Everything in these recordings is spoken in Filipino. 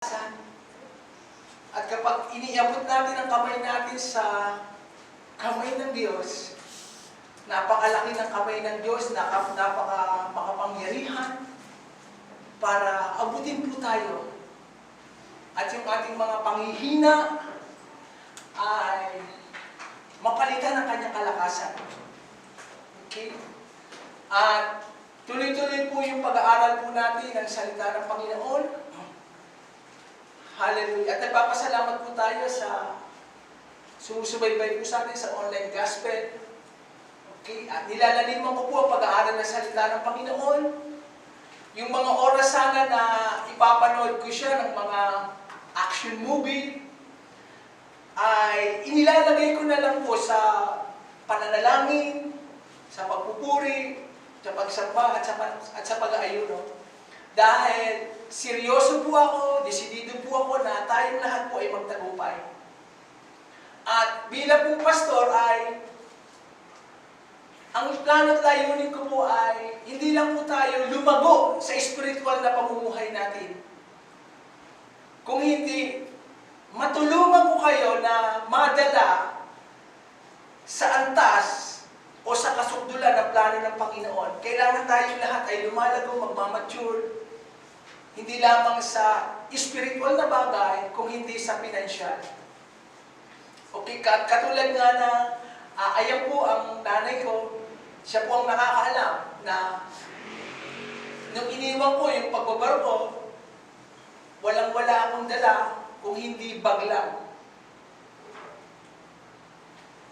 At kapag iniabot natin ang kamay natin sa kamay ng Diyos, napakalaki ng kamay ng Diyos, napaka makapangyarihan para abutin po tayo. At yung ating mga panghihina ay mapalitan ng kanyang kalakasan. Okay? At tuloy-tuloy po yung pag-aaral po natin ng salita ng Panginoon. Hallelujah. At nagpapasalamat po tayo sa sumusubaybay po sa atin sa online gospel. Okay? At nilalaliman ko po ang pag-aaral ng salita ng Panginoon. Yung mga oras sana na ipapanood ko siya ng mga action movie, ay inilalagay ko na lang po sa pananalangin, sa pagpupuri, sa pagsamba at sa pag-aayuno. Dahil seryoso po ako, desidido po ako na tayong lahat po ay magtagumpay. At bilang po pastor ay, ang plano at layunin ko po ay, hindi lang po tayo lumago sa spiritual na pamumuhay natin. Kung hindi, matulungan ko kayo na madala sa antas o sa kasukdulan ng plano ng Panginoon. Kailangan tayong lahat ay lumalago, magmamature, hindi lamang sa spiritual na bagay, kung hindi sa pinansyal. Okay, katulad nga na, ayan po ang nanay ko, siya po ang nakakaalam na nung iniwan ko yung pagbabarko, walang-wala akong dala kung hindi bag lang.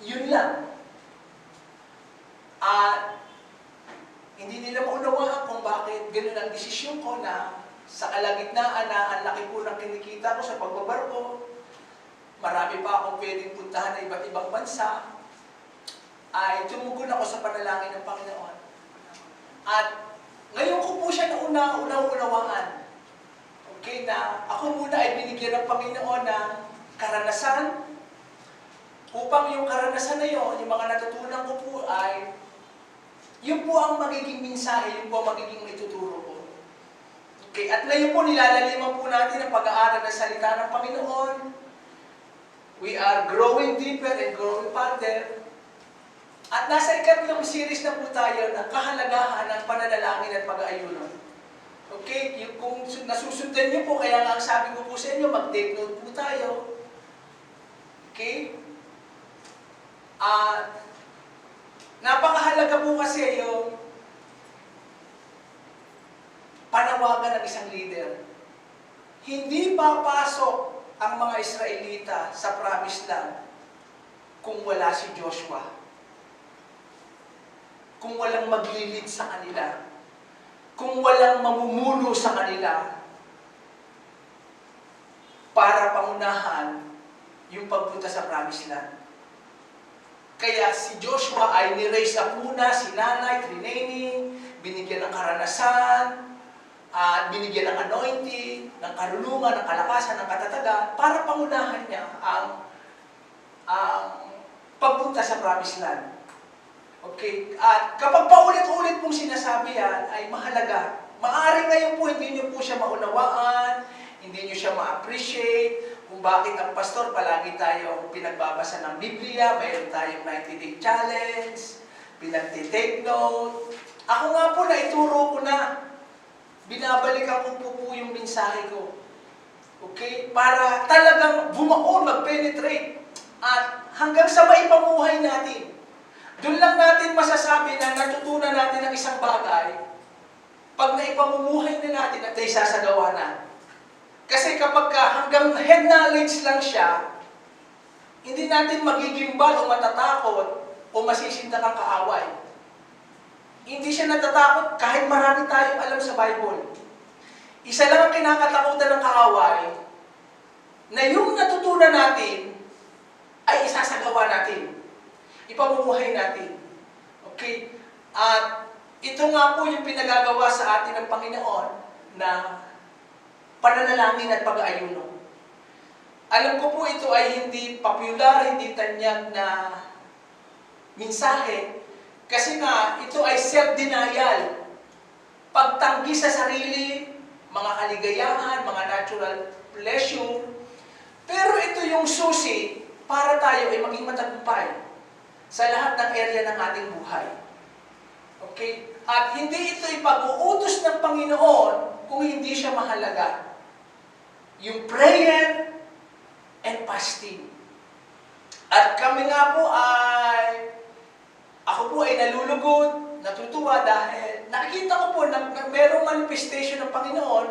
Yun lang. At hindi nila maunawaan kung bakit ganun ang desisyon ko na sa kalagitnaan na ang laki po ng kinikita ko sa pagbabarko, marami pa akong pwedeng puntahan na iba't ibang bansa, ay tumugon ako sa panalangin ng Panginoon. At ngayon ko po siya naunawaan. Okay, na ako muna ay binigyan ng Panginoon ng karanasan, upang yung karanasan na yun, yung mga natutunan ko po ay, yun po ang magiging mensahe, yun po ang magiging ituturo ko. Okay, at ngayon po nilalaliman po natin ang pag-aaral ng salita ng Panginoon. We are growing deeper and growing farther. At nasa ikatlong series na po tayo ng kahalagahan ng pananalangin at pag-aayuno. Okay, yung kung nasusundan niyo po, kaya nga ang sabi ko po sa inyo, mag-take note po tayo. Okay? Napakahalaga po kasi yung panawagan ng isang leader. Hindi papasok ang mga Israelita sa promised land kung wala si Joshua. Kung walang maglilid sa kanila. Kung walang mamumuno sa kanila para pangunahan yung pagpunta sa promised land. Kaya si Joshua ay ni-raise up muna, si nanay, training, binigyan ng karanasan, at binigyan ng anointing, ng karunungan, ng kalakasan, ng katatagan, para pangunahan niya ang pagpunta sa promised land. Okay? At kapag paulit-ulit pong sinasabi yan, ay mahalaga. Maaari ngayon po, hindi niyo po siya maunawaan, hindi niyo siya ma-appreciate, kung bakit ang pastor, palagi tayo pinagbabasa ng Biblia, mayroon tayong 90-day challenge, pinagtitake note. Ako nga po, naituro ko na. Binabalikan ko po yung mensahe ko. Okay? Para talagang bumaon, mag-penetrate. At hanggang sa maipamuhay natin. Doon lang natin masasabi na natutunan natin ang isang bagay pag naipamumuhay na natin at naisasagawa na. Kasi kapag hanggang head knowledge lang siya, hindi natin magigimbal o matatakot o masisinta kang kaaway. Hindi siya natatakot kahit marami tayong alam sa Bible. Isa lang ang kinakatakutan ng kaaway na yung natutunan natin ay isasagawa natin. Ipamumuhay natin. Okay? At ito nga po yung pinagagawa sa atin ng Panginoon na pananalangin at pag-aayuno. Alam ko po ito ay hindi popular, hindi tanyag na mensahe, kasi nga ito ay self-denial. Pagtanggi sa sarili, mga kaligayahan, mga natural pleasure. Pero ito yung susi para tayo ay maging matagumpay sa lahat ng area ng ating buhay. Okay? At hindi ito ipag-uutos ng Panginoon kung hindi siya mahalaga. Yung prayer and fasting. At kami nga po ako po ay nalulugod, natutuwa dahil nakikita ko po na merong manifestation ng Panginoon.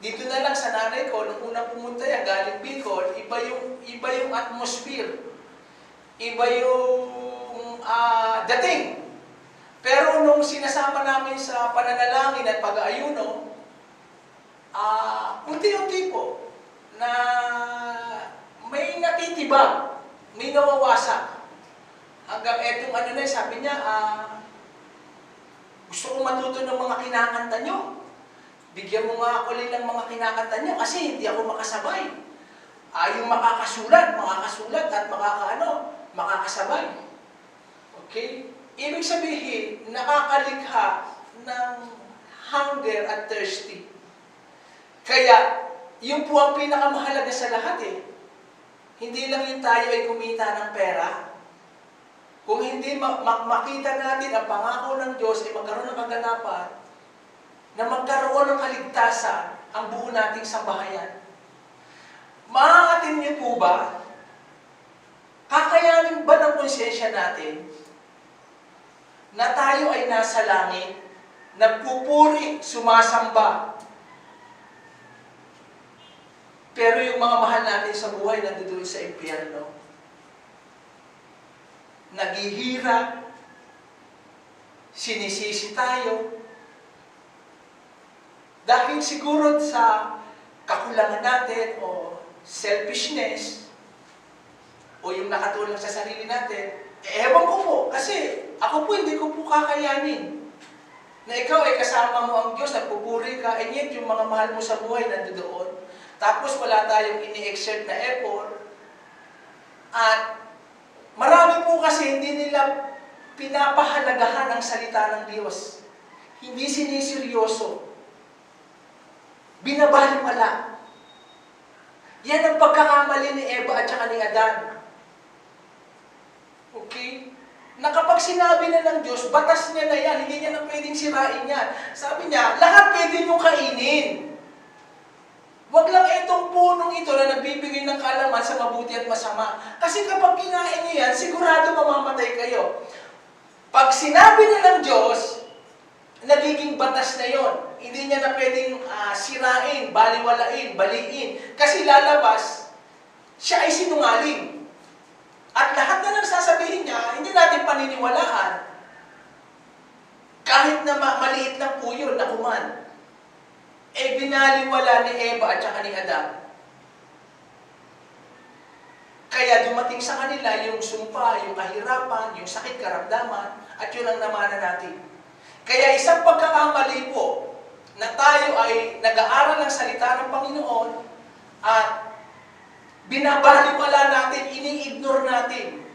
Dito na lang sa nanay ko, nung unang pumunta yan, galing Bicol, iba yung atmosphere. Iba yung dating. Pero nung sinasama namin sa pananalangin at pag-aayuno, unti-unti po na may natitibag, may nawawasak. Hanggang etong sabi niya, gusto kong matuto ng mga kinakanta nyo. Bigyan mo nga ako ng mga kinakanta nyo kasi hindi ako makasabay. Yung makakasulat at makakasabay. Okay? Ibig sabihin, nakakalikha ng hunger at thirsty. Kaya, yun po ang pinakamahalaga sa lahat Hindi lang yung tayo ay kumita ng pera. Kung hindi makita natin ang pangako ng Diyos ay magkaroon ng kaganapan na magkaroon ng kaligtasan ang buo nating sambahayan. Maaatin niyo po ba? Kakayanin ba ng konsensya natin na tayo ay nasa langit, nagpupuri, sumasamba, pero yung mga mahal natin sa buhay nandoon sa impyerno? Naghihirap, sinisisi tayo, dahil siguro sa kakulangan natin o selfishness o yung nakatulong sa sarili natin, ewan ko po, kasi ako po hindi ko po kakayanin na ikaw ay kasama mo ang Diyos, nagpupuri ka, and yet yung mga mahal mo sa buhay nandoon. Tapos wala tayong ini-exert na effort. At marami po kasi hindi nila pinapahalagahan ang salita ng Diyos. Hindi siniseryoso. Binabaliwala. Yan ang pagkakamali ni Eva at saka ni Adan. Okay? Na kapag sinabi na ng Diyos, batas niya na yan, hindi niya na pwedeng sirain yan. Sabi niya, lahat pwede niyong kainin. Huwag lang itong punong ito na nagbibigay ng kaalaman sa mabuti at masama. Kasi kapag kinain niyo yan, sigurado mamamatay kayo. Pag sinabi na ng Diyos, nagiging batas na yon. Hindi niya na pwedeng sirain, baliwalain, baliin. Kasi lalabas, siya ay sinungaling. At lahat na nang sasabihin niya, hindi natin paniniwalaan. Kahit na maliit lang po yun, nakuman. Binaliwala ni Eva at saka ni Adam. Kaya dumating sa kanila yung sumpa, yung kahirapan, yung sakit, karamdaman, at yun ang namana natin. Kaya isang pagkakamali po, na tayo ay nag-aaral ng salita ng Panginoon, at binabaliwala natin, ini-ignore natin.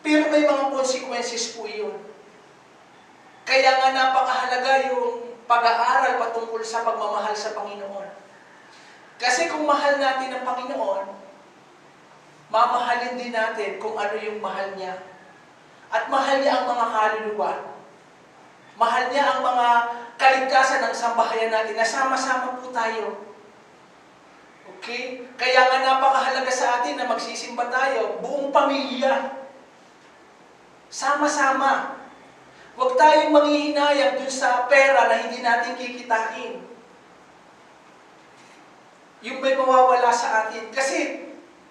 Pero may mga consequences po yun. Kaya nga napakahalaga yung pag-aaral patungkol sa pagmamahal sa Panginoon. Kasi kung mahal natin ang Panginoon, mamahalin din natin kung ano yung mahal niya. At mahal niya ang mga kaluluwa. Mahal niya ang mga kaligtasan ng sambahayan natin. Nasama-sama po tayo. Okay? Kaya nga napakahalaga sa atin na magsisimba tayo, buong pamilya. Sama-sama. Huwag tayong manghihinayang dun sa pera na hindi natin kikitain. Yung may mawawala sa atin. Kasi,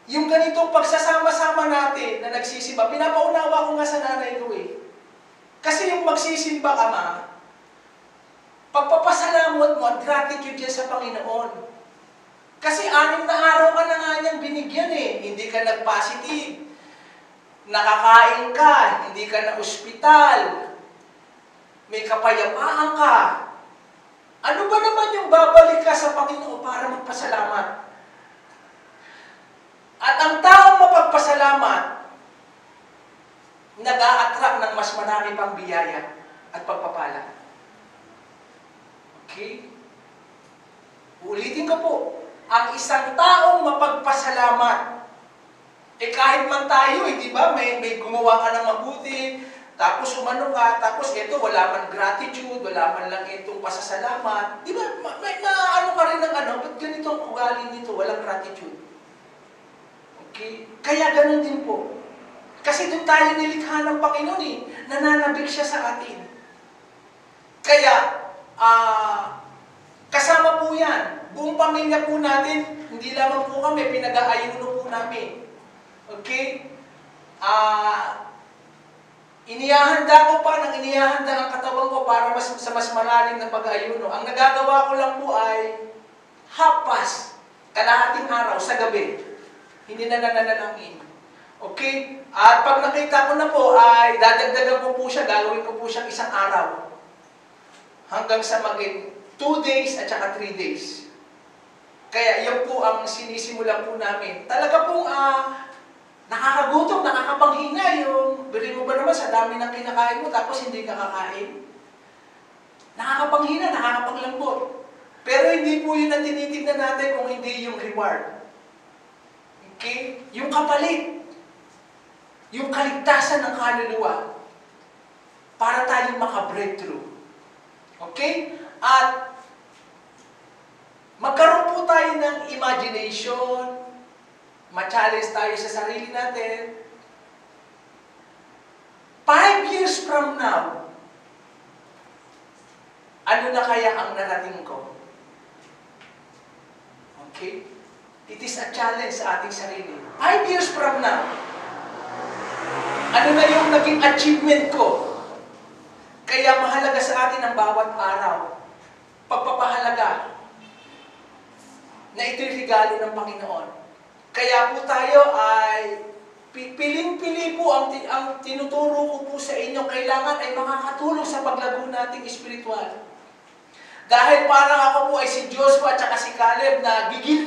yung ganitong pagsasama-sama natin na nagsisimba, pinapaunawa ko nga sa nanay ko Kasi yung magsisimba ka pagpapasalamot mo at gratitude yan sa Panginoon. Kasi 6 na araw ka na nga niyang binigyan Hindi ka nag-positive. Nakakain ka, hindi ka na ospital. May kapayapaan ka. Ano ba naman yung babalik ka sa Panginoon para magpasalamat? At ang taong mapagpasalamat, nag-a-attract ng mas marami pang biyaya at pagpapala. Okay? Ulitin ko po. ang isang taong mapagpasalamat. Kahit man tayo, di ba, may gumawa ka ng mabuti, tapos umano ka, tapos ito, wala man gratitude, wala man lang itong pasasalamat. Di ba, may maano ka rin ng ba't ganito ang ugali nito, walang gratitude. Okay? Kaya ganun din po. Kasi doon tayo nilikha ng Panginoon nananabik siya sa atin. Kaya, kasama po yan. Buong pamilya po natin, hindi lamang po kami, pinag-aayuno po namin. Okay? Inihahanda ko pa ng inihahanda ang katawan ko para sa mas malalim na pag-aayuno. Ang nagagawa ko lang po ay half-past, kalahating araw sa gabi. Hindi na nananalangin. Okay? At pag nakita ko na po, ay dadagdagan ko po siya, gagawin ko po siyang isang araw. Hanggang sa maging 2 days at saka 3 days. Kaya yan po ang sinisimulan po namin. Talaga pong nakakagutom, nakakapanghina yung, bili mo ba naman sa dami ng kinakain mo tapos hindi ka kakain? Nakakapanghina, nakakapanglambot. Pero hindi po yun ang tinitignan natin kung hindi yung reward. Okay? Yung kapalit. Yung kaligtasan ng kaluluwa. Para tayong maka-breakthrough. Okay? At magkaroon po tayo ng imagination, ma-challenge tayo sa sarili natin. 5 years from now, ano na kaya ang narating ko? Okay? It is a challenge sa ating sarili. 5 years from now, ano na yung naging achievement ko? Kaya mahalaga sa atin ang bawat araw. Pagpapahalaga na ito'y regalo ng Panginoon. Kaya po tayo ay piling-pili po ang tinuturo ko po sa inyo. Kailangan ay makakatulong sa paglago nating espiritual. Dahil parang ako po ay si Joshua at saka si Caleb na gigil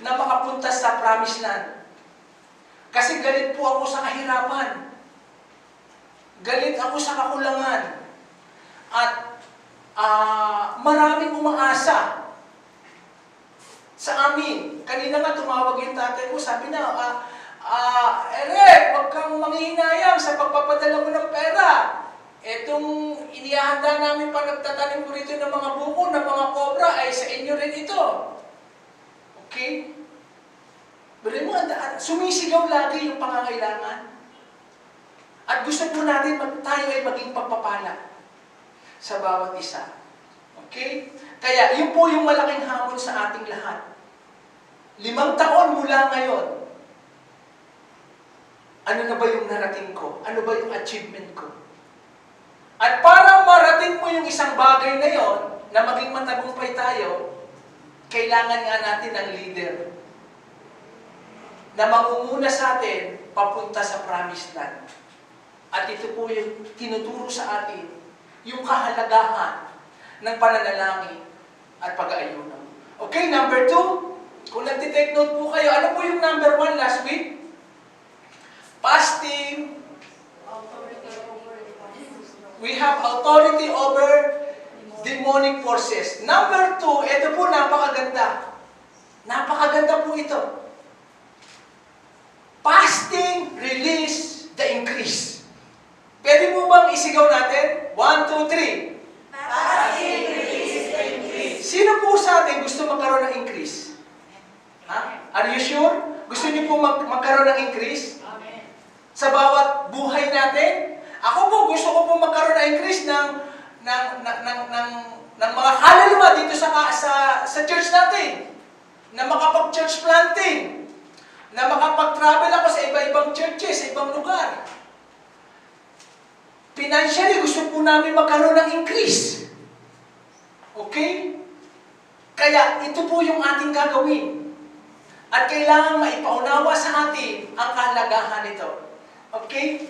na makapunta sa promised land. Kasi galit po ako sa kahirapan. Galit ako sa kakulangan. At maraming umaasa sa amin. Kanina nga tumawag yung tatay ko, sabi na, Eric, huwag kang manghihinayang sa pagpapadala mo ng pera. Etong inihanda namin pa nagtatanim ko rito ng mga buko, ng mga cobra, ay sa inyo rin ito. Okay? Pero mo, sumisigaw lagi yung pangangailangan. At gusto po natin tayo ay maging pagpapala sa bawat isa. Okay? Kaya yun po yung malaking hamon sa ating lahat. 5 taon mula ngayon, ano na ba yung narating ko? Ano ba yung achievement ko? At para marating mo yung isang bagay na yon, na maging matagumpay tayo, kailangan nga natin ng leader na mangunguna sa atin papunta sa promised land. At ito po yung tinuturo sa atin yung kahalagahan ng pananalangin at pag-aayuno. Okay, number 2, kung nagtitake note po kayo, ano po yung number 1 last week? Fasting. We have authority over demonic forces. Number 2, ito po napakaganda. Napakaganda po ito. Fasting, release, the increase. Pwede mo bang isigaw natin? 1, 2, 3. Fasting, release, the increase. Sino po sa atin gusto magkaroon ng increase? Ha? Are you sure? Gusto niyo po magkaroon ng increase? Amen. Sa bawat buhay natin? Ako po, gusto ko po magkaroon ng increase ng mga kaluluwa dito sa church natin. Na makapag-church planting. Na makapag-travel ako sa iba-ibang churches, sa ibang lugar. Financially, gusto po namin magkaroon ng increase. Okay? Kaya, ito po yung ating gagawin. At kailangan maipaunawa sa atin ang kahalagahan nito. Okay?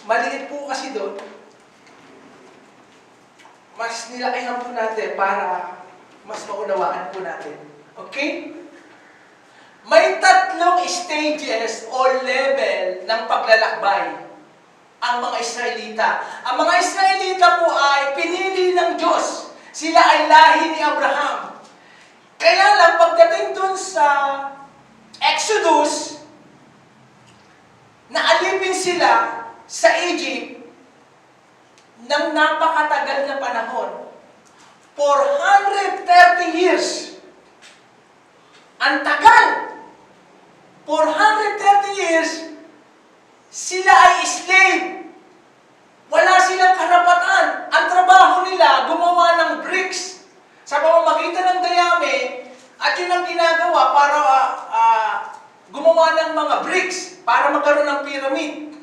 Maliit po kasi doon. Mas nilakihan po natin para mas maunawaan po natin. Okay? May 3 stages or level ng paglalakbay ang mga Israelita. Ang mga Israelita po ay pinili ng Diyos. Sila ay lahi ni Abraham. Kaya lang pagdating dun sa Exodus, naalipin sila sa Egypt ng napakatagal na panahon. 430 years. Ang tagal! 430 years, sila ay slave. Wala silang karapatan. Ang trabaho nila, gumawa ng bricks sa pamamagitan ng dayami, at yun ang ginagawa para gumawa ng mga bricks para magkaroon ng pyramid.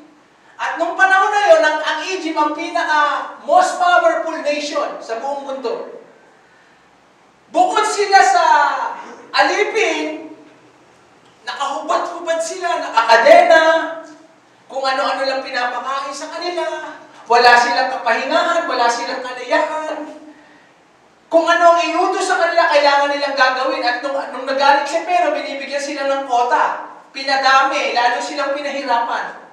At nung panahon na yun, ang Egypt ang pinaka-most powerful nation sa buong mundo. Bukod sila sa alipin, nakahubad-hubad sila, nakakadena, kung ano-ano lang pinapakain sa kanila, wala silang kapahingahan, wala silang kalayahan. Kung ano ang inutos sa kanila, kailangan nilang gagawin. At nung nagalit si Pero, binibigyan sila ng kota. Pinadami, lalo silang pinahirapan.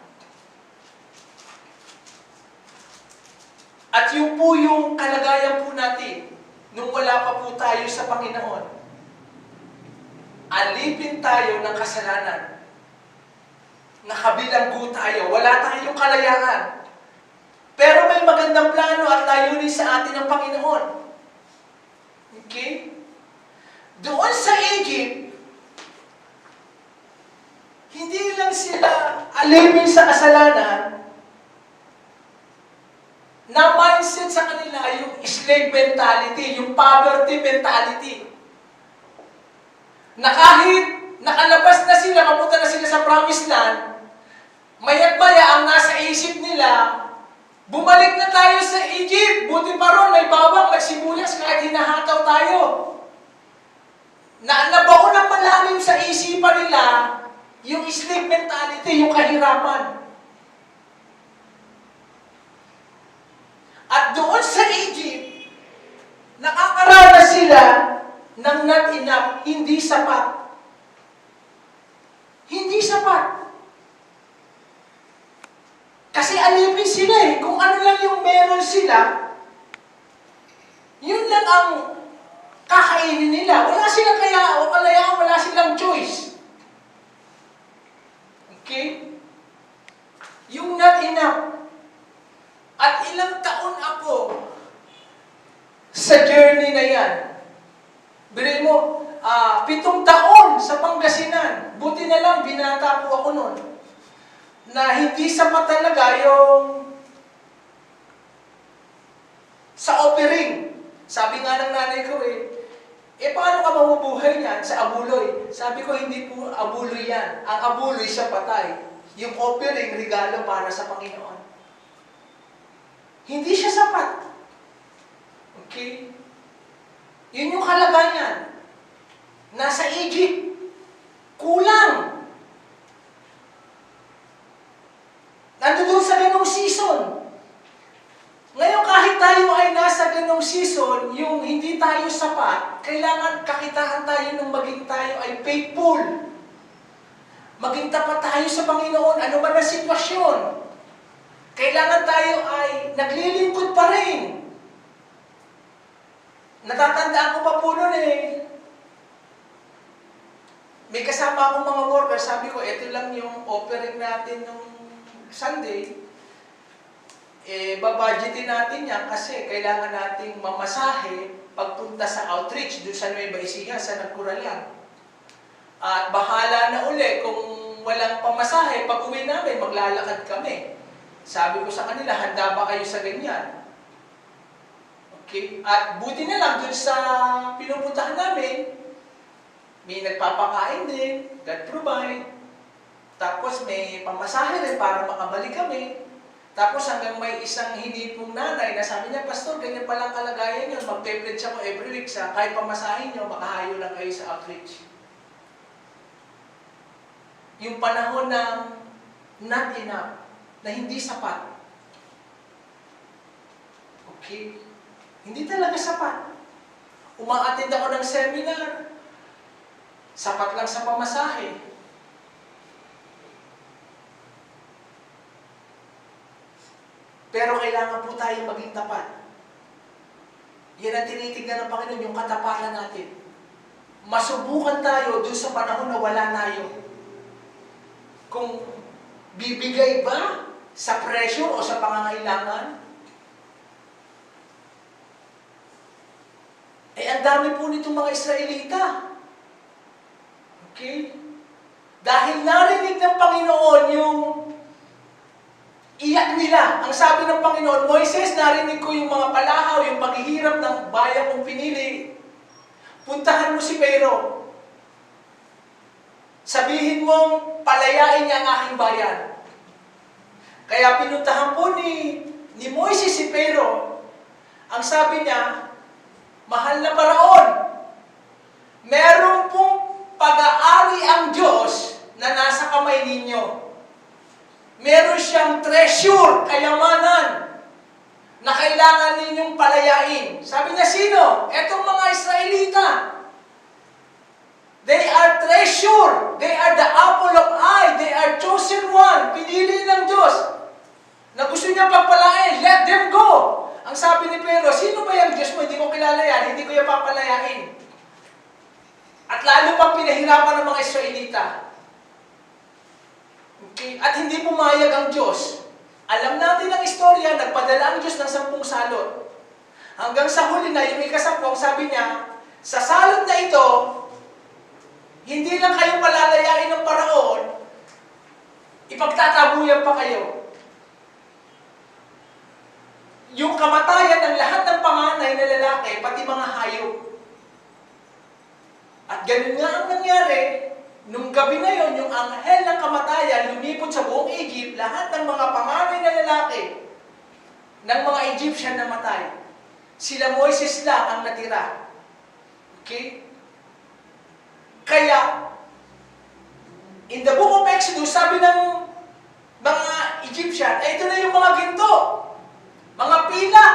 At yun po yung kalagayan po natin nung wala pa po tayo sa Panginoon. Alipin tayo ng kasalanan. Nakabilanggo tayo. Wala tayong kalayaan. Pero may magandang plano at layunin sa atin ng Panginoon. Okay? Doon sa Egypt, hindi lang sila alipin sa kasalanan, na mindset sa kanila yung slave mentality, yung poverty mentality. Na kahit nakalabas na sila, mapunta na sila sa promised land, mayat-maya ang nasa isip nila, bumalik na tayo sa Egypt, buti pa ron, may bawang, may sibuyas, kahit hinahataw tayo. Nabaon ng malalim sa isipan nila, yung slave mentality, yung kahirapan. At doon sa Egypt, nakakaranas sila ng not enough, hindi sapat. Hindi sapat. Kasi alipin sila eh. Kung ano lang yung meron sila, yun lang ang kakainin nila. Wala silang kalayaan, wala silang choice. Okay? Yung not enough. At ilang taon ako sa journey na yan. Bilhin mo, 7 taon sa Pangasinan. Buti na lang, binata po ako noon. Na hindi sapat talaga yung sa offering. Sabi nga ng nanay ko paano ka mamubuhay niyan sa abuloy? Sabi ko, hindi po abuloy yan. Ang abuloy siya patay. Yung offering, regalo para sa Panginoon. Hindi siya sapat. Okay? Yun yung kalagayan. Nasa Egypt, kulang. Nandoon sa ganong season. Ngayon, kahit tayo ay nasa ganong season, yung hindi tayo sapat, kailangan kakitaan tayo ng maging tayo ay faithful. Maging tapat tayo sa Panginoon, ano man ang sitwasyon. Kailangan tayo ay naglilingkod pa rin. Natatandaan ko pa po noon may kasama akong mga worker, sabi ko, ito lang yung offering natin nung Sunday. Babudgetin natin yan kasi kailangan nating mamasahe pagpunta sa outreach doon sa Nueva Ecija, sa Nagkuralan. At bahala na uli kung walang pamasahe, pag uwi namin, maglalakad kami. Sabi ko sa kanila, handa ba kayo sa ganyan? Okay? At buti na lang, dun sa pinupuntahan namin, may nagpapakain din, God provide. Tapos may pamasahe rin para makabalik kami. Tapos hanggang may isang hinipong nanay na sabi niya, Pastor, ganyan palang kalagayan yun. Mag-pledge ako every week sa kahit pamasahin nyo, makahayo lang kayo sa outreach. Yung panahon ng not enough, na hindi sapat. Okay? Hindi talaga sapat. Uma-attend ako ng seminar. Sapat lang sa pamasahe. Pero kailangan po tayong maging tapat. Yan ang tinitignan ng Panginoon, yung katapatan natin. Masubukan tayo dun sa panahon na wala tayo. Kung bibigay ba sa pressure o sa pangangailangan? Ang dami po nitong mga Israelita. Okay? Dahil narinig ng Panginoon yung iyak nila. Ang sabi ng Panginoon, Moises, narinig ko yung mga palahaw, yung paghihirap ng bayan kong pinili. Puntahan mo si Pharaoh. Sabihin mong palayain niya ang aking bayan. Kaya pinuntahan po ni Moises si Pharaoh. Ang sabi niya, mahal na Paraon, meron pong pag-aari ang Diyos na nasa kamay ninyo. Meron siyang treasure, kayamanan, na kailangan ninyong palayain. Sabi niya, sino? Etong mga Israelita. They are treasure. They are the apple of eye. They are chosen one. Pinili ng Diyos na gusto niya pagpalain. Let them go. Ang sabi ni Pharaoh, sino ba yung Diyos mo? Hindi ko kilala yan. Hindi ko yan papalayain. At lalo pang pinahirapan ng mga Israelita. Okay? At hindi pumayag ang Diyos. Alam natin ang istorya, nagpadala ang Diyos ng 10 salot. Hanggang sa huli na, yung ika-10, sabi niya, sa salot na ito, hindi lang kayo palalayain ng Paraon, ipagtatabuyan pa kayo. Yung kamatayan ng lahat ng panganay na lalaki, pati mga hayop. At ganun nga ang nangyari, nung gabi na yon, yung anghel ng kamatayan lumipot sa buong Egypt, lahat ng mga panganay na lalaki ng mga Egyptian namatay. Sila Moises lang ang natira. Okay? Kaya, in the book of Exodus, sabi ng mga Egyptian, ito na yung mga ginto, mga pila,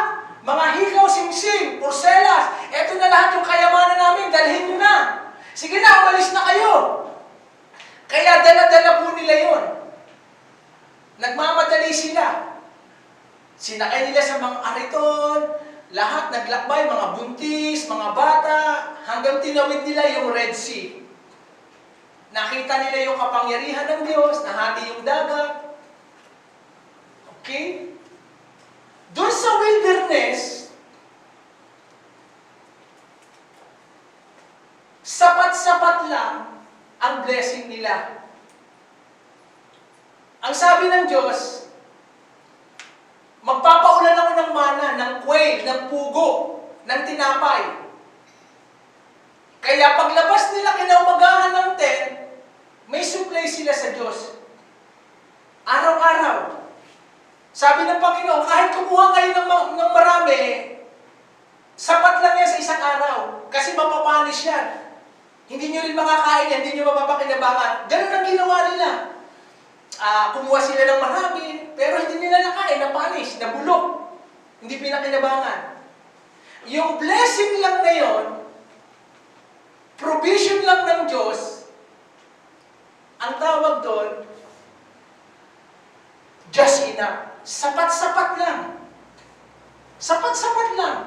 mga hikaw, singsing, porselas, ito na lahat yung kayamanan namin, dalhin nyo na. Sige na, umalis na kayo. Kaya dala-dala po nila yon. Nagmamadali sila. Sinakay nila sa mga ariton, lahat naglakbay, mga buntis, mga bata, hanggang tinawid nila yung Red Sea. Nakita nila yung kapangyarihan ng Diyos, nahati yung dagat. Okay? Doon sa wilderness, sapat-sapat lang ang blessing nila. Ang sabi ng Diyos, magpapaulan ako ng mana, ng quail, ng pugo, ng tinapay. Kaya paglabas nila kinaumagahan ng tent, may supply sila sa Diyos. Araw-araw. Sabi ng Panginoon, kahit kumuha kayo ng marami, sapat lang yan sa isang araw. Kasi mapapanis yan. Hindi nyo rin makakain yan, hindi nyo mapapakinabangan. Ganun ang ginawa nila. Kumuha sila ng marami, pero hindi nila nakain, napanis, nabulok. Hindi pinakinabangan. Yung blessing lang na yon, provision lang ng Diyos, ang tawag doon, just enough. Sapat-sapat lang. Sapat-sapat lang.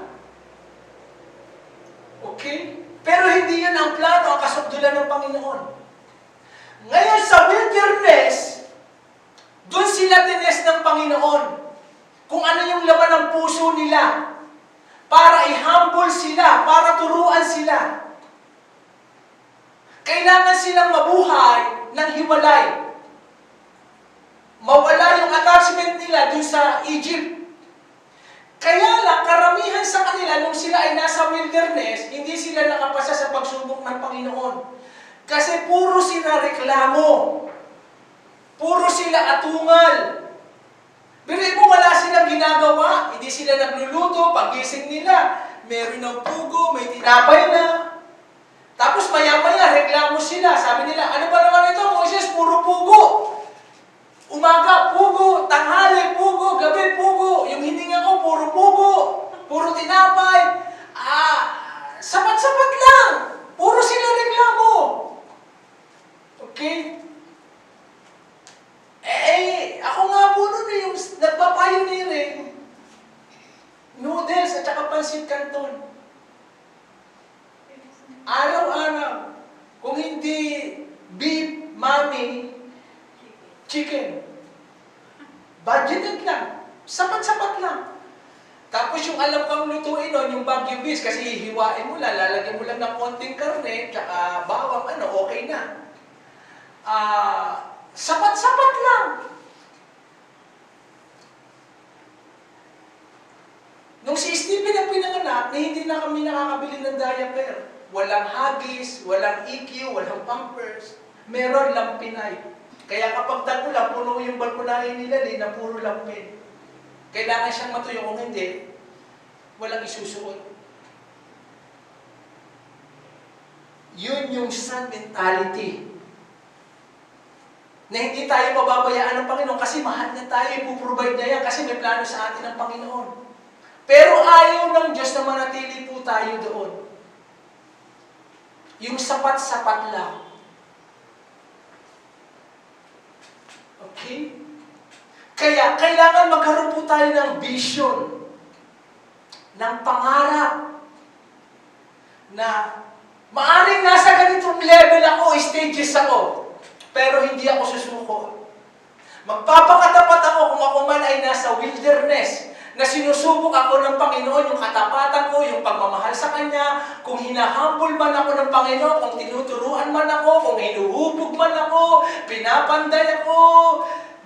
Okay? Pero hindi yun ang plano, ang kasukdulan ng Panginoon. Ngayon sa wilderness, doon sila tinest ng Panginoon kung ano yung laman ng puso nila para i-humble sila, para turuan sila. Kailangan silang mabuhay ng hiwalay. Mawala yung attachment nila dun sa Egypt. Kaya lang, karamihan sa kanila, nung sila ay nasa wilderness, hindi sila nakapasa sa pagsubok ng Panginoon. Kasi puro sila reklamo. Puro sila atungal. Biruin mo, wala silang ginagawa. Hindi sila nagluluto. Pag-gising nila, meron ng pugo, may tinapay na. Tapos maya-maya, reklamo sila. Sabi nila, ano ba naman ito, Moises? Puro pugo. Umaga, pugo. Tanghali, pugo. Gabi, pugo. Yung hininga ko, puro pugo. Puro tinapay. Sapat-sapat lang. Puro sila reklamo. Okay? Ako nga po nun yung nagpapayonirin. pancit canton. Araw-araw. Kung hindi beef, mami, chicken. Budgeted lang. Sapat-sapat lang. Tapos yung alam kang lutuin nun, yung Baguio beef, kasi hihiwain mo lang, lalagyan mo lang ng konting karne, tsaka bawang, okay na. Sapat-sapat lang. Nung si Stephen ang pinanganak, na hindi na kami nakakabili ng diaper. Walang hagis, walang EQ, walang pampers. Meron lang Pinay. Kaya kapag tag-ulan, puno yung balkonahe nila na puro lampin. Kailangan siyang matuyo, kung hindi, walang isusuot. Yun yung son mentality. Na hindi tayo pababayaan ng Panginoon kasi mahal na tayo, ipuprovide niya yan kasi may plano sa atin ng Panginoon. Pero ayaw ng Diyos na manatili po tayo doon. Yung sapat-sapat lang. Okay? Kaya, kailangan magkaroon po tayo ng vision, ng pangarap, na maaring nasa ganitong level ako, stages ako, pero hindi ako susuko. Magpapakatapat ako kung ako man ay nasa wilderness, na sinusubok ako ng Panginoon, yung katapatan ko, yung pagmamahal sa Kanya, kung hinahambol man ako ng Panginoon, kung tinuturuan man ako, kung hinuhubog man ako, pinapanday ako,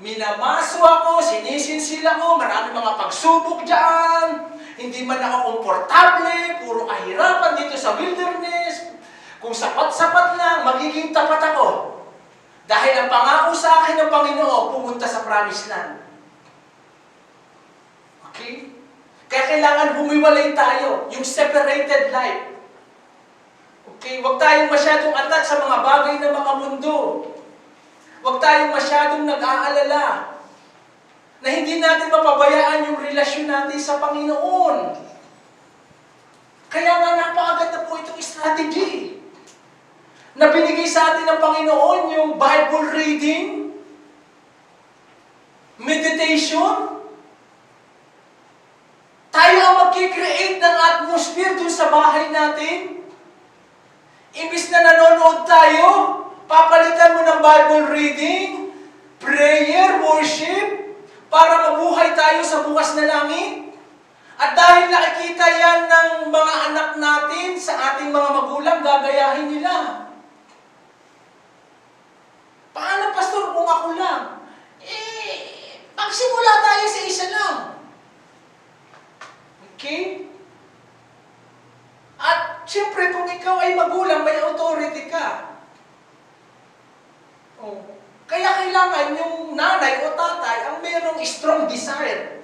minamaso ako, sinisinsil ako, marami mga pagsubok dyan, hindi man ako komportable, puro kahirapan dito sa wilderness, kung sapat-sapat lang, magiging tapat ako. Dahil ang pangako sa akin ng Panginoon, pumunta sa promised land. Okay? Kaya kailangan humiwalay tayo, yung separated life. Okay? Huwag tayong masyadong attach sa mga bagay na makamundo. Huwag tayong masyadong nag-aalala na hindi natin mapabayaan yung relasyon natin sa Panginoon. Kaya nga napakaganda po itong strategy na binigay sa atin ng Panginoon, yung Bible reading, meditation. Tayo ang mag-create ng atmosphere dun sa bahay natin. Imbis na nanonood tayo, papalitan mo ng Bible reading, prayer, worship, para mabuhay tayo sa bukas na langit. At dahil nakikita yan ng mga anak natin sa ating mga magulang, gagayahin nila. Paano, Pastor, kung ako lang? Magsimula tayo sa isa lang. Okay? At siyempre, kung ikaw ay magulang, may authority ka. Oh. Kaya kailangan yung nanay o tatay ang merong strong desire.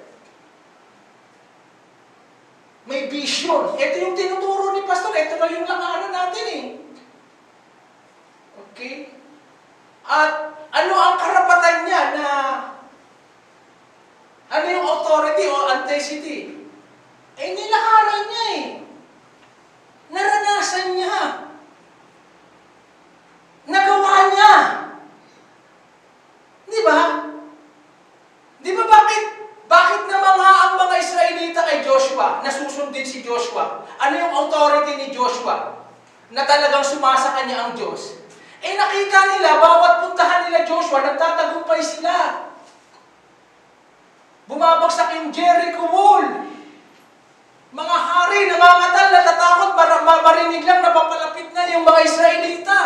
May vision. Ito yung tinuturo ni Pastor. Ito na yung lakaran natin eh. Okay? At ano ang karapatan niya na ano yung authority o authenticity? Nilakaran niya eh. Naranasan niya. Nagawa niya. Di ba? Di ba bakit namangha ang mga Israelita kay Joshua, nasusundin si Joshua? Ano yung authority ni Joshua? Na talagang sumasa kanya ang Diyos. Nakita nila, bawat puntahan nila Joshua, nagtatagumpay sila. Bumabagsak yung Jericho wall. Mga hari, nangangatal, natatakot, marinig lang, napapalapit na yung mga Israelita.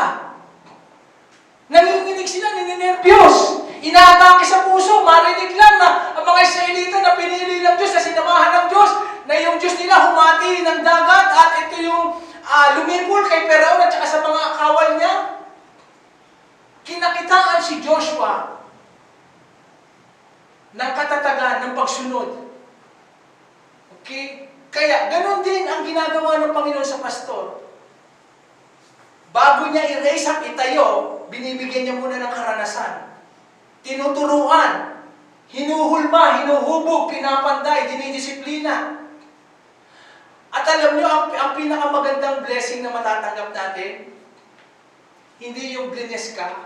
Nanginginig sila, nininervyos. Inaatake sa puso, marinig lang na ang mga Israelita na pinili ng Diyos, na sinamahan ng Diyos, na yung Diyos nila humati ng dagat, at ito yung lumipol kay Pharaoh at saka sa mga kawal niya. Kinakitaan si Joshua ng katatagan, ng pagsunod. Okay? Kaya, ganun din ang ginagawa ng Panginoon sa pastor. Bago niya i-raise up, itayo, binibigyan niya muna ng karanasan. Tinuturuan, hinuhulma, hinuhubog, pinapanday, dinidisiplina. At alam niyo, ang pinakamagandang blessing na matatanggap natin, hindi yung blines ka,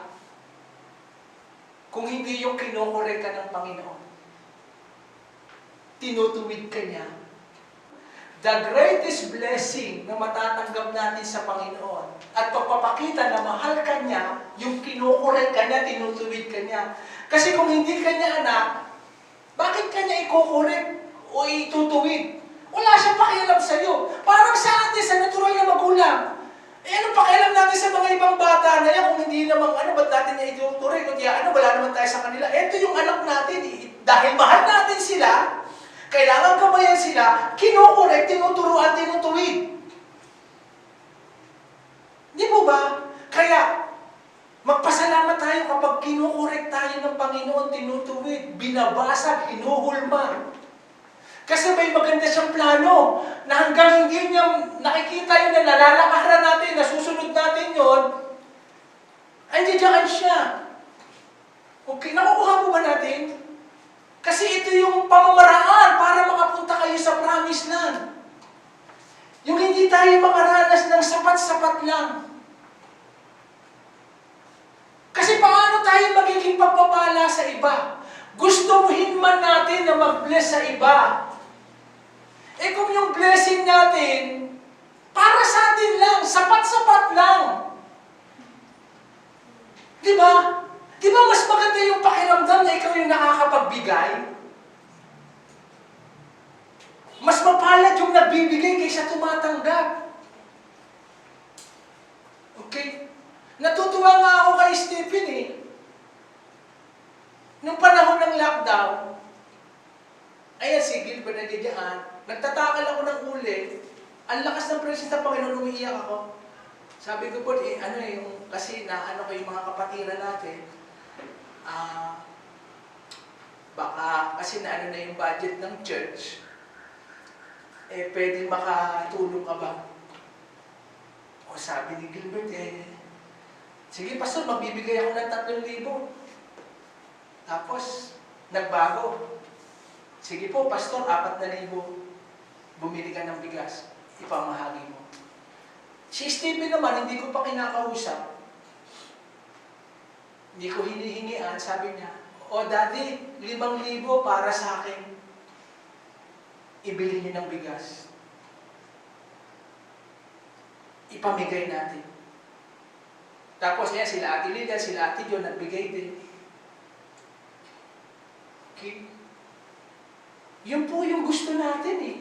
kung hindi yung kinokore ka ng Panginoon. Tinutuwid ka niya. the greatest blessing na matatanggap natin sa Panginoon at pagpapakita na mahal ka niya, yung kinukurek ka niya, tinutuwid ka niya. Kasi kung hindi ka niya anak, bakit ka niya ikukurek o itutuwid? Wala siyang pakialam sa'yo. Parang sa atin, sa natural na magulang. Anong pakialam natin sa mga ibang bata na yan kung hindi namang ba't natin niya ituturek? Kung wala naman tayo sa kanila. Ito yung anak natin. Dahil mahal natin sila, kailangan gabayan sila, kinukurek, tinuturuan, tinutuwid. Di po ba? Kaya, magpasalamat tayo kapag kinukurek tayo ng Panginoon, tinutuwid, binabasag, hinuhulma. Kasi may maganda siyang plano na hanggang hindi niya nakikita yun na nalalakaran natin, nasusunod natin yun, ay diyan siya. Okay, nakukuha mo ba natin? Kasi ito yung pamamaraan para makapunta kayo sa promised land. Yung hindi tayo makaranas ng sapat-sapat lang. Kasi paano tayo magiging pagpapala sa iba? Gustuhin man natin na mag-bless sa iba. Eh kung yung blessing natin, para sa atin lang, sapat-sapat lang. Di ba? Di ba mas maganda yung pakiramdam na ikaw yung nakakapagbigay? Mas mapalad yung nagbibigay kaysa tumatanggap. Okay? Natutuwa nga ako kay Stephen eh. Nung panahon ng lockdown, ayan si Gilbert na diyan, nagtatakal ako ng uli, ang lakas ng presence ng Panginoon, umiiyak ako. Sabi ko po, kasi naano ko yung mga kapatiran natin, baka kasi naano na yung budget ng church, pwedeng makatulong ka ba? O sabi ni Gilbert, sige pastor, magbibigay ako ng 3,000. Tapos, nagbago. Sige po, pastor, 4,000. Bumili ka ng bigas. Ipamahagi mo. Si Stephen naman, hindi ko pa kinakausap. Hindi ko hinihingian. Sabi niya, Daddy, 5,000 para sa akin. Ibili niyo ng bigas. Ipamigay natin. Tapos niya, sila Ate Lilia, sila Ate John, nagbigay din. Okay? Yun po yung gusto natin eh.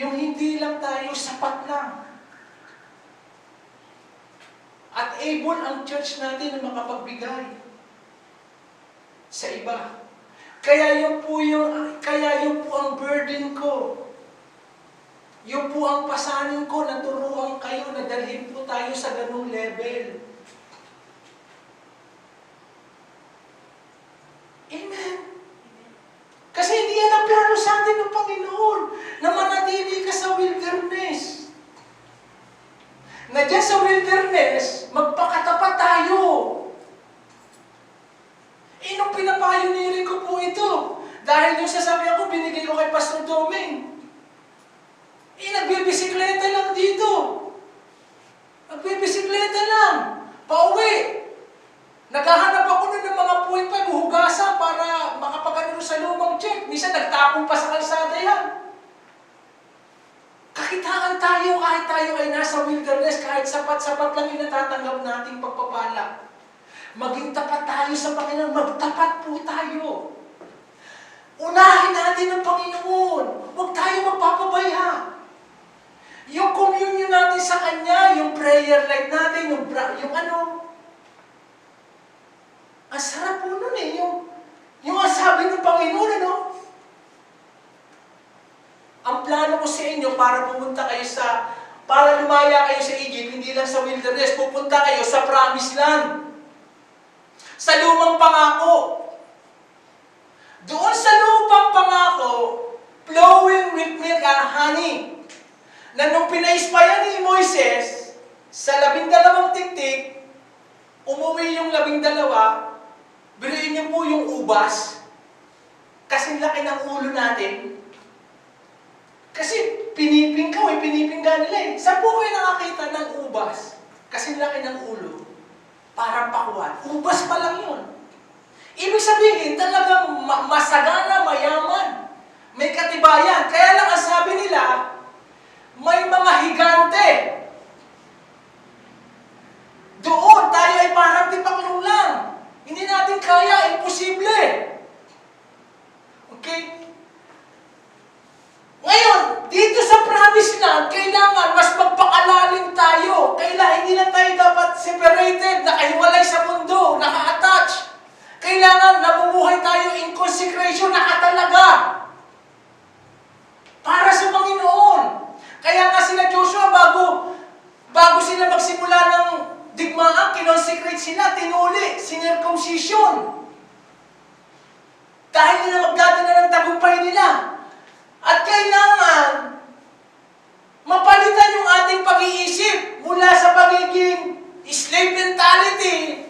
Yung hindi lang tayo sapat lang. At able ang church natin na makapagbigay sa iba. Kaya yun po ang burden ko. Yun po ang pasanin ko na turuan kayo na dalhin po tayo sa ganung level. Amen. Kasi hindi yan ang plano sa atin ng Panginoon na manatili ka sa wilderness. Na dyan sa wilderness, magpakatapat tayo. Nung pinapayonirin ko po ito, dahil yung sasabihan ko, binigay ko kay Pastor Doming. Nagbibisikleta lang dito. Nagbibisikleta lang. Pauwi. Naghahanap ako nun ng mga point pa, hugasan para makapagano sa lumang check. Minsan nagtapong pa sa kalsada yan. Kakitaan tayo kahit tayo ay nasa wilderness, kahit sapat-sapat lang yung natatanggap nating pagpapala. Maging tapat tayo sa Panginoon, magtapat po tayo. Unahin natin ang Panginoon. Huwag tayo magpapabaya. Yung communion natin sa Kanya, yung prayer life natin, yung ang sarap po nun eh, yung sabi ng Panginoon, ang plano ko sa inyo para para lumaya kayo sa Egypt, hindi lang sa wilderness, pupunta kayo sa promised land. Sa lumang pangako. Doon sa lumang pangako, flowing with milk and honey, na nung pinaispayan ni Moises, sa 12 tiktik, umuwi yung 12, biruin niyo po yung ubas, kasing laki ng ulo natin. Kasi pinipingga nila eh. Saan po kayo nakakita ng ubas? Kasing laki ng ulo. Parang pakuan. Ubas pa lang yun. Ibig sabihin, talagang masagana, mayaman. May katibayan. Kaya lang ang sabi nila, may mga higante. Doon, tayo ay parang tipaklong lang. Hindi natin kaya, imposible. Okay? Ngayon, dito sa promised land, kailangan mas magpakalalim tayo. Kailangan, hindi lang tayo dapat separated, nakahiwalay sa mundo, naka-attach. Kailangan namumuhay tayo in consecration, nakatalaga. Para sa Panginoon. Kaya nga sila Joshua, bago sila magsimula ng digmaan, kinonsecrate sila, tinuli, sinircumcision. Dahil nila magdadala ng tagumpay nila. At kailangan mapalitan yung ating pag-iisip mula sa pagiging slave mentality,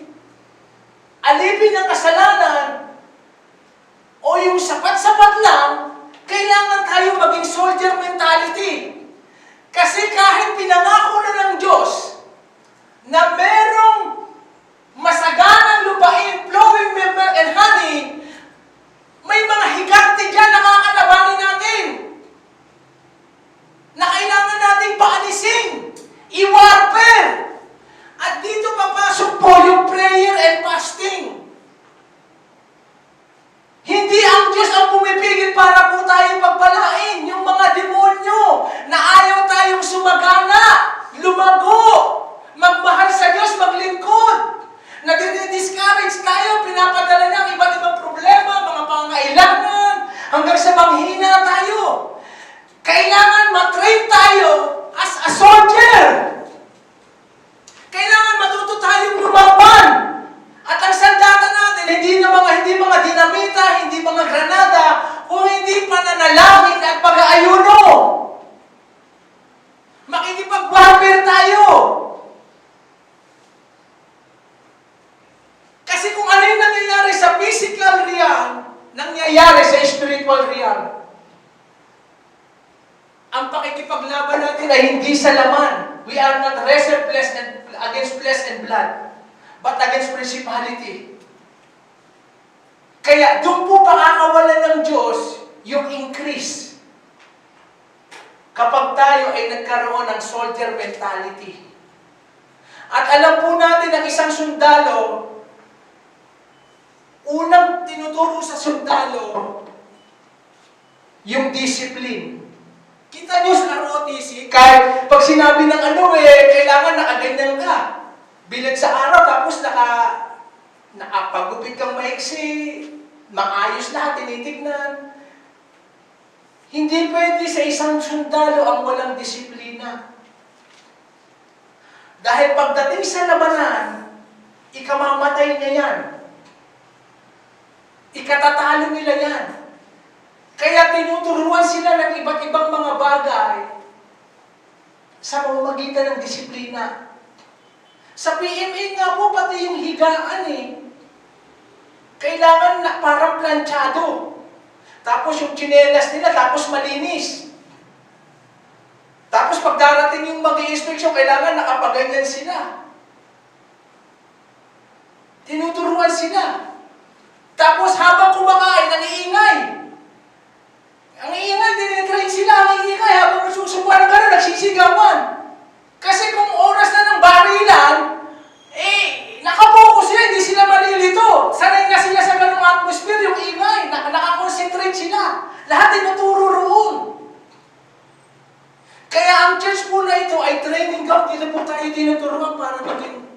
alipin ng kasalanan, o yung sapat-sapat lang, kailangan tayo maging soldier mentality. Kasi kahit pinangako na ng Diyos na merong masaganang lupain, flowing with milk and honey, may mga higante dyan na kakalabanin natin. Na kailangan nating paalisin, i-warfare. At dito papasok po yung prayer and fasting. Hindi ang Diyos ang pumipigil para po tayo pagpalain. Yung mga demonyo na ayaw tayong sumagana, lumago, magmahal sa Diyos, maglingkod. Nagdi-discourage tayo, pinapadala niya ang iba't ibang problema, mga pangangailangan, hanggang sa manghina tayo. Kailangan matrain tayo as a soldier. Kailangan matuto tayong lumaban. At ang sandata natin, hindi mga dinamita, hindi mga granada, o hindi pananalangin at pag-aayuno. Makikipag-warfare tayo. Kasi kung ano yung nangyayari sa physical realm, nangyayari sa spiritual realm. Ang pakikipaglaban natin ay hindi sa laman. We are not wrestle against flesh and blood, but against principality. Kaya doon po pakakawalan ng Diyos yung increase. Kapag tayo ay nagkaroon ng soldier mentality. At alam po natin ang isang sundalo, unang tinuturo sa sundalo, yung discipline. Kita nyo sa ROTC, kahit pag sinabi ng kailangan nakaganyan ka. Bilag sa araw, tapos nakapagupit kang maiksi, maayos lahat, tinitignan. Hindi pwede sa isang sundalo ang walang disiplina. Dahil pagdating sa labanan, ikamamatay niya yan. Ikatatalo nila yan. Kaya tinuturuan sila ng iba't ibang mga bagay sa pamamagitan ng disiplina. Sa PMA nga po, pati yung higaan kailangan na parang planchado. Tapos yung tsinelas nila, tapos malinis. Tapos pag darating yung mag-i-inspection, kailangan nakapaganyan sila. Tinuturuan sila. Tapos habang kumakain, ang iingay. Ang iingay, tinitrain sila, ang iingay. Habang nasusubuan ng gano'n, nagsisigawan. Kasi kung oras na ng barilan, nakapokus sila, hindi sila malilito. Sanay na sila sa ganung atmosphere, yung ingay, nakakonsentrate sila. Lahat tinuturo roon. Kaya ang church po na ito ay training camp. Dito po tayo tinuturuan para maging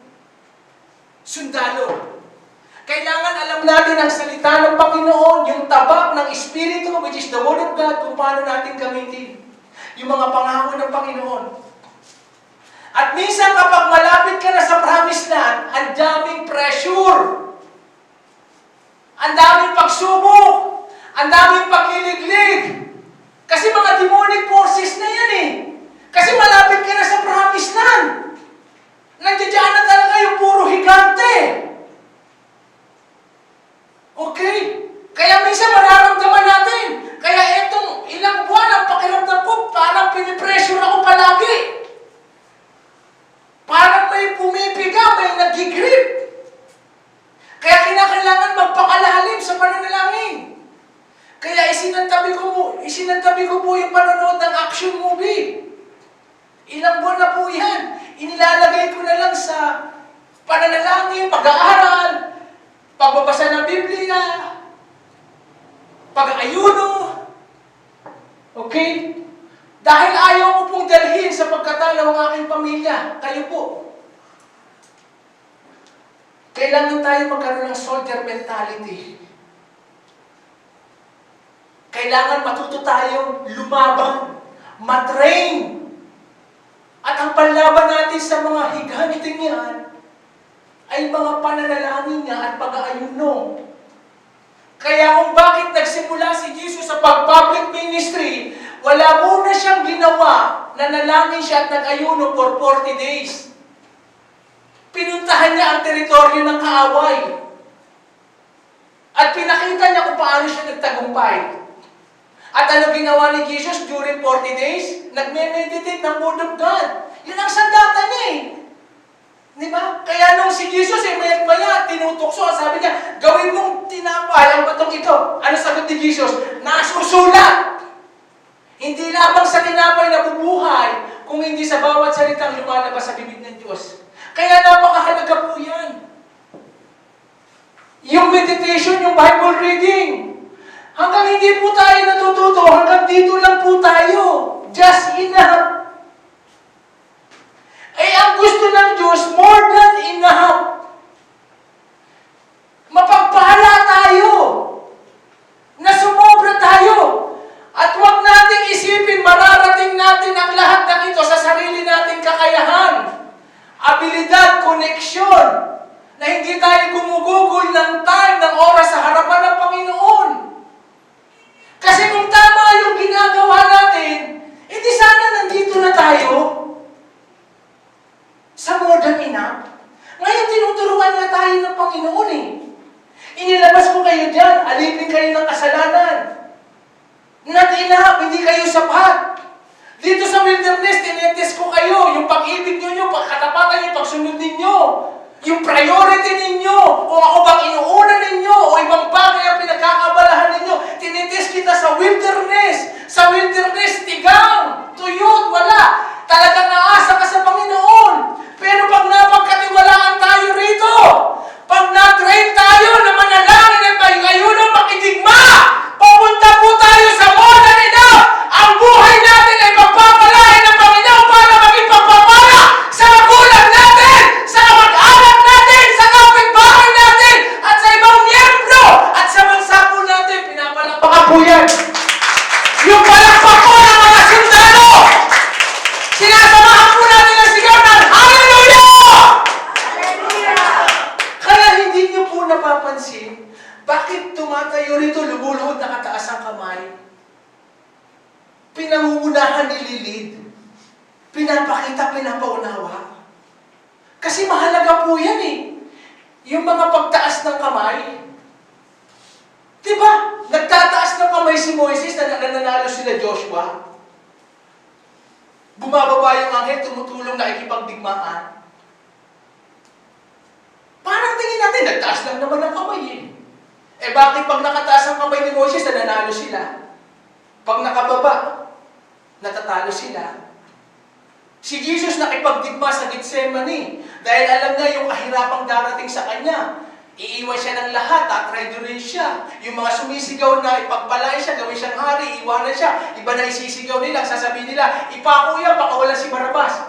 sundalo. Kailangan alam natin ang salita ng Panginoon, yung tabak ng Espiritu, which is the Word of God, kung paano natin gamitin yung mga pangako ng Panginoon. At minsan kapag malapit ka na sa promised land, ang daming pressure, ang daming pagsubok, ang daming pagliliglig. Kasi mga demonic forces na yan Kasi malapit ka na sa promised land. Nandiyan na talaga yung puro higante. Okay? Kaya minsan mararamdaman natin. Kaya itong ilang buwan ang pakiramdam ko, parang pinipressure ako palagi. Parang may pumipiga, may nagigrip. Kaya kinakailangan magpakalalim sa pananalangin. Kaya Inilalagay ko na lang sa pananalangin, pag-aaral, pagbabasa ng Biblia, pag-ayuno. Okay? Dahil ayaw ko pong dalhin sa pagkatalo ang aking pamilya, kayo po. Kailangan tayo magkaroon ng soldier mentality. Kailangan matuto tayong lumaban, matrain. At ang panlaban natin sa mga higanting yan ay mga pananalangin niya at pag-aayuno. Kaya kung bakit nagsimula si Jesus sa pag-public ministry, wala muna siyang ginawa na nalangin siya at nag-ayuno for 40 days. Pinuntahan niya ang teritoryo ng kaaway. At pinakita niya kung paano siya nagtagumpay. At ano ginawa ni Jesus during 40 days? Nagme-meditate ng Word of God. Yun ang sandata niya eh. Di ba? Kaya nung si Jesus maya tinutokso, sabi niya, gawin mong tinapay ang batong ito. Ano sagot ni Jesus? Nasusulat! Hindi lamang sa tinapay na bubuhay, kung hindi sa bawat salitang lumalabas sa bibig ng Diyos. Kaya napakahalaga po yan. Yung meditation, yung Bible reading, hanggang hindi po tayo natututo, hanggang dito lang po tayo. Just enough. Ang gusto ng Diyos, more than enough. Mapagpala tayo. Na sumobra tayo. At huwag nating isipin, mararating natin ang lahat ng ito sa sarili nating kakayahan. Abilidad, koneksyon. Na hindi tayo gumugugol ng time, ng oras sa harapan ng Panginoon. Kasi kung tama yung ginagawa natin, edi sana nandito na tayo sa more than enough. Ngayon, tinuturuan nga tayo ng Panginoon eh. Inilabas ko kayo dyan, alipin kayo ng kasalanan. Not enough, hindi kayo sapat. Dito sa wilderness, tinetest ko kayo, yung pag-ibig ninyo, pagkatapatan nyo, pagsunod ninyo, yung priority ninyo, o ako bang inuuna ninyo, o ibang bagay ang pinagkakabalahan ninyo, tinetest kita sa wilderness. Sa wilderness, tigang, tuyot, wala. Talagang naasa ka sa Panginoon. Pero pag napagkatiwalaan tayo rito, pag na-train tayo na manalangin at ayuno makidigma, pupunta po tayo sa more than enough. Ang buhay natin ay pagpapalain ng Panginoon para maging pagpapala sa magulang natin, sa mag-anak natin, sa kapitbahay natin, at sa ibang miyembro, at sa bansa po natin. Pinapalakpakan po yan. Yung palakpak po ng mga sundalo, sinasamahan po natin ang sigaw ng Hallelujah! Kaya hindi niyo po napapansin, bakit tumatayo rito, lumuluhod nakataas ang kamay? Pinangungunahan, nililid. Pinapakita, pinapaunawa. Kasi mahalaga po yan eh. Yung mga pagtaas ng kamay. Diba? Nagtataas ng kamay si Moises na nananalo sila Joshua. Bumababa yung anghel, tumutulong na ikipagdigmaan. Parang tingin natin, nagtaas lang naman ang kamay eh. Bakit pag nakataas ang kamay ni Moses, nananalo sila? Pag nakababa, natatalo sila. Si Jesus nakipagdigma sa Gethsemane dahil alam niya yung kahirapang darating sa kanya. Iiwan siya ng lahat, tatraidorin siya. Yung mga sumisigaw na ipagpalain siya, gawin siyang hari, iwanan siya. Iba na isisigaw nila, sasabihin nila, ipako yan, pakawalan si Barabas.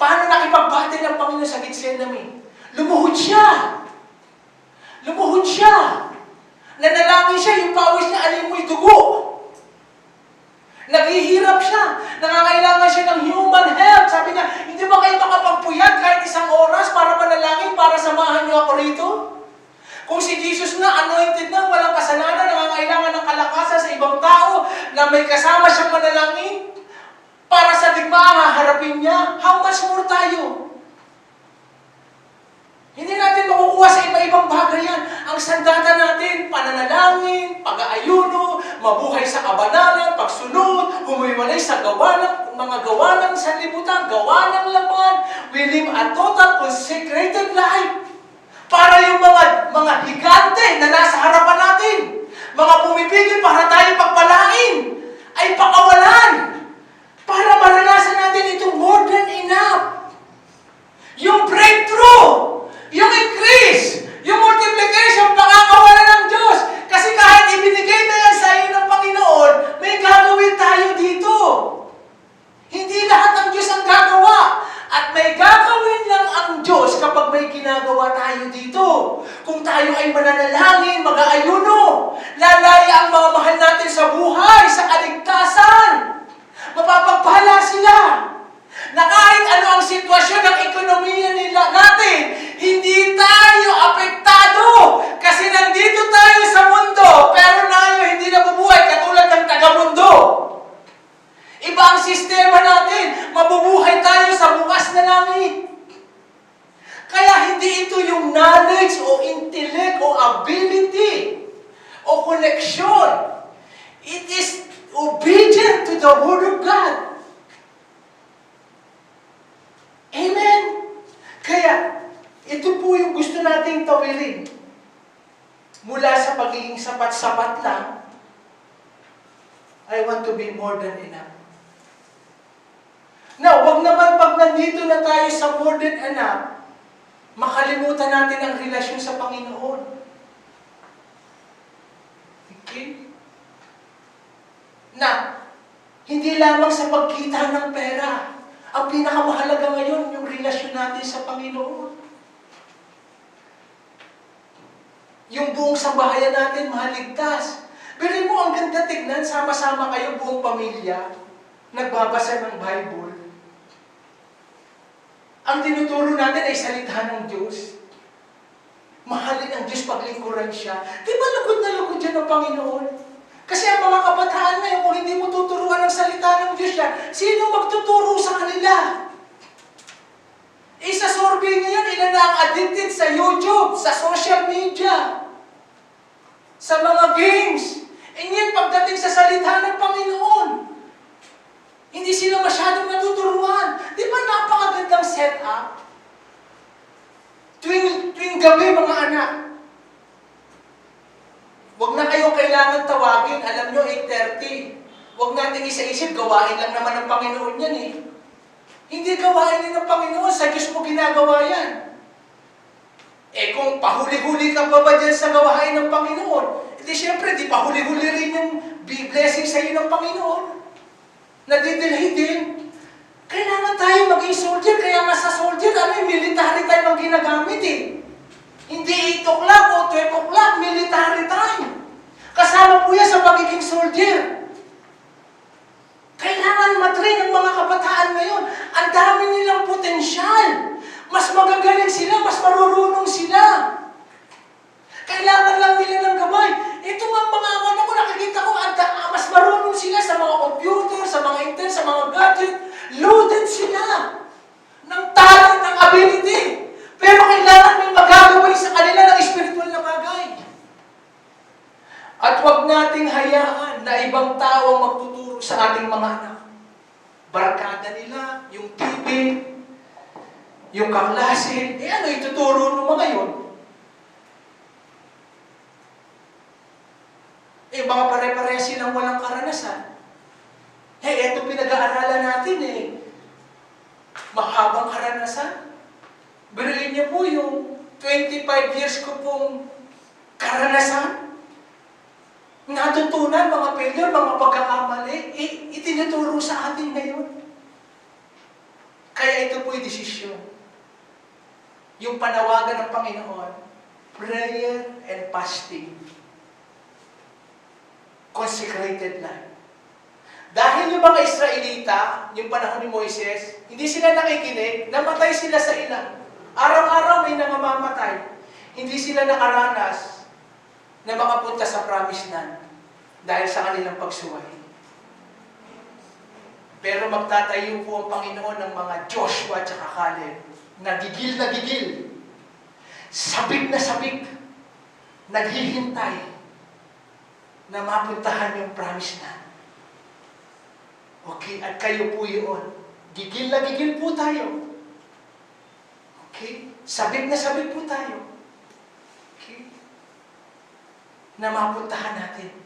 Paano nakipagbati ng Panginoon sa Gethsemane? Lumuhod siya. Lumuhod siya. Nanalangin siya, yung pawis niya, alimoy dugo. Naghihirap siya. Nangangailangan siya ng human help. Sabi niya, hindi ba kayo makapagpuyat kahit isang oras para manalangin, para samahan niyo ako rito? Kung si Jesus na, anointed na, walang kasalanan, nangangailangan ng kalakasan sa ibang tao, na may kasama siyang manalangin, para sa digmaan, harapin niya, how much more tayo? Hindi natin makukuha sa iba-ibang bagay yan. Ang sandata natin, pananalangin, pag-aayuno, mabuhay sa kabanalan, pagsunod, humiwalay sa mga gawa ng sanlibutan, gawa ng laman. We live a total consecrated life. Para yung mga higante na nasa harapan natin, mga pumipigil para tayo pagpalain, ay pakawalan. Para maranasan natin itong more than enough. tayo ay mananalangin, mag-aayuno. Lalaya ang mga mahal natin sa buhay, sa kaligtasan. Mapapagpala sila. Na kahit ano ang sitwasyon ng ekonomiya natin, hindi tayo apektado. Kasi nandito tayo sa mundo, pero tayo hindi nabubuhay katulad ng taga-mundo. Iba ang sistema natin. Mabubuhay tayo sa bukas na langit. Kaya hindi ito yung knowledge o intellect o ability o connection. It is obedient to the Word of God. Amen? Kaya, ito po yung gusto nating tawirin. Mula sa pagiging sapat-sapat lang, I want to be more than enough. Now, wag naman pag nandito na tayo sa more than enough, makalimutan natin ang relasyon sa Panginoon. Okay? Na, hindi lamang sa pagkita ng pera. Ang pinakamahalaga ngayon, yung relasyon natin sa Panginoon. Yung buong sambahayan natin, mahaligtas. Pero mo, ang ganda tignan, sama-sama kayo, buong pamilya, nagbabasa ng Bible. Ang tinuturo natin ay salita ng Diyos. Mahalin ang Diyos, paglingkuran siya. Di ba lugod na lugod yan ang Panginoon? Kasi ang mga kabataan ngayon, kung hindi mo tuturuan ang salita ng Diyos yan, sino magtuturo sa kanila? Sa survey ngayon, ilan na ang addicted sa YouTube, sa social media, sa mga games. Yan, pagdating sa salita ng Panginoon, hindi sila masyadong natuturuan. Di ba napakagandang setup? Tuwing gabi, mga anak, huwag na kayo kailangan tawagin. Alam nyo, 8:30. Huwag natin isa-isip, gawain lang naman ng Panginoon yan eh. Hindi gawain din ng Panginoon, sa Diyos mo ginagawa yan. Kung pahuli-huli ka pa ba dyan sa gawain ng Panginoon, hindi siyempre, di pahuli-huli rin yung blessing sa iyo ng Panginoon. Nadidelay din. Kailangan tayo maging soldier, kaya nga sa soldier, military time ang ginagamit eh. Hindi 8 o'clock o 12 o'clock, military time. Kasama po yan sa pagiging soldier. Kailangan matrain ang mga kabataan ngayon. Ang dami nilang potensyal. Mas magagaling sila, mas marurunong sila. Kailangan lang nila ng gabay. Ito nga mga ano ko, nakikita ko, mas marunong sila sa mga computer, sa mga internet, sa mga gadget. Loaded sila ng talent, ng ability. Pero kailangan may magagawin sa kanila ng spiritual na bagay. At huwag nating hayaan na ibang tao ang magtuturo sa ating mga anak. Barkada nila, yung TV, yung kaklase, ano ituturo ng mga yun? Mga pare-pareha silang walang karanasan. Eto pinag-aaralan natin mahabang karanasan. Biruin niyo po yung 25 years ko pong karanasan. Natutunan, mga failure, mga pagkakamali, itinuturo sa atin ngayon. Kaya ito po'y desisyon. Yung panawagan ng Panginoon, prayer and fasting. Consecrated life. Dahil yung mga Israelita, yung panahon ni Moises, hindi sila nakikinig, namatay sila sa ilang. Araw-araw may nangamamatay. Hindi sila nakaranas na makapunta sa promised land dahil sa kanilang pagsuway. Pero magtatayo po ang Panginoon ng mga Joshua at Caleb na gigil, sabik na sabik, naghihintay na mapuntahan yung promised land. Okay? At kayo po yun. Gigil na gigil po tayo. Okay? Sabik na sabik po tayo. Okay? Na mapuntahan natin.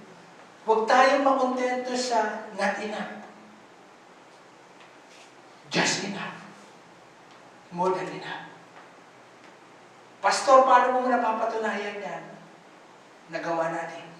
Huwag tayong makontento sa not enough. Just enough. More than enough. Pastor, paano mo napapatunayan yan? Nagawa natin.